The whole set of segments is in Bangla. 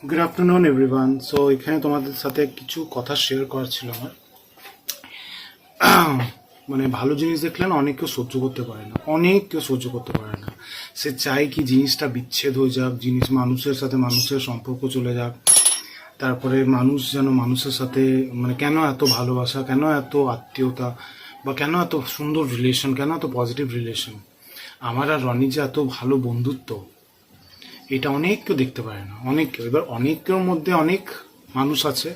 Good afternoon everyone. সো এখানে তোমাদের সাথে কিছু কথা শেয়ার করার ছিল আমার। মানে ভালো জিনিস দেখলে না অনেক কেউ সহ্য করতে পারে না, অনেক কেউ সহ্য করতে পারে না। সে চায় কি জিনিসটা বিচ্ছেদ হয়ে যাক, মানুষের সাথে মানুষের সম্পর্ক চলে যাক, তারপরে মানুষ যেন মানুষের সাথে মানে কেন এত ভালোবাসা, কেন এত আত্মীয়তা, বা কেন এত সুন্দর রিলেশন, কেন এত পজিটিভ রিলেশন। আমার আর রনি যে এত ভালো বন্ধুত্ব, এটা অনেক কেউ দেখতে পারে না, অনেক কেউ। এবার অনেক কেউর মধ্যে অনেক মানুষ আছে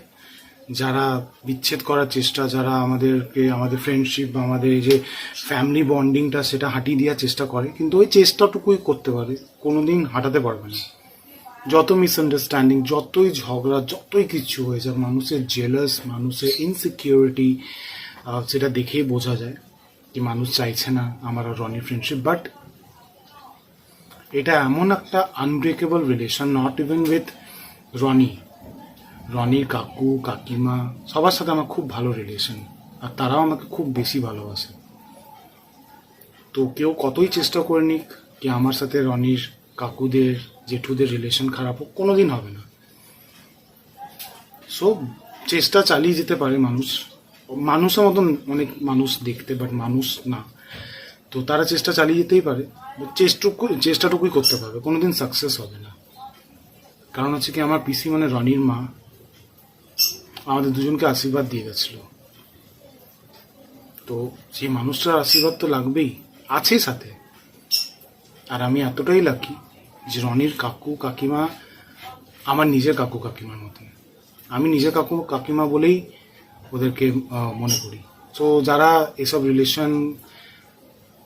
যারা বিচ্ছেদ করার চেষ্টা, যারা আমাদের ফ্রেন্ডশিপ বা আমাদের এই যে ফ্যামিলি বন্ডিংটা সেটা হাঁটিয়ে দেওয়ার চেষ্টা করে, কিন্তু ওই চেষ্টাটুকুই করতে পারে, কোনোদিন হাঁটাতে পারবে না। যত মিসআন্ডারস্ট্যান্ডিং, যতই ঝগড়া, যতই কিছু হয়ে যাক, মানুষের জেলাস, মানুষের ইনসিকিউরিটি, সেটা দেখেই বোঝা যায় কি মানুষ চাইছে না আমার আর রনির ফ্রেন্ডশিপ। বাট এটা এমন একটা unbreakable relation, not even with রনির কাকু কাকিমা সবার সাথে আমার খুব ভালো রিলেশন, আর তারাও আমাকে খুব বেশি ভালোবাসে। তো কেউ কতই চেষ্টা করে নিক কি আমার সাথে রনির কাকুদের জেঠুদের রিলেশন খারাপ হোক, কোনোদিন হবে না। সো চেষ্টা চালিয়ে যেতে পারে মানুষ, মানুষের মতন অনেক মানুষ দেখতে, বাট মানুষ না। তো তারা চেষ্টা চালিয়ে যেতেই পারে, চেষ্টাটুকুই করতে পারবে, কোনোদিন সাকসেস হবে না। কারণ হচ্ছে কি আমার পিসি মানে রনির মা আমাদের দুজনকে আশীর্বাদ দিয়ে গেছিল। তো সেই মানুষটার আশীর্বাদ তো লাগবেই, আছে সাথে। আর আমি এতটাই লাকি যে রনির কাকু কাকিমা আমার নিজের কাকু কাকিমার মতন। আমি নিজের কাকু কাকিমা বলেই ওদেরকে মনে করি। তো যারা এসব রিলেশন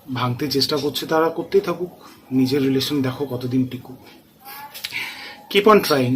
ভাঙতে চেষ্টা করছে তারা করতেই থাকুক, নিজের রিলেশন দেখো কতদিন টিকুক। Keep on trying.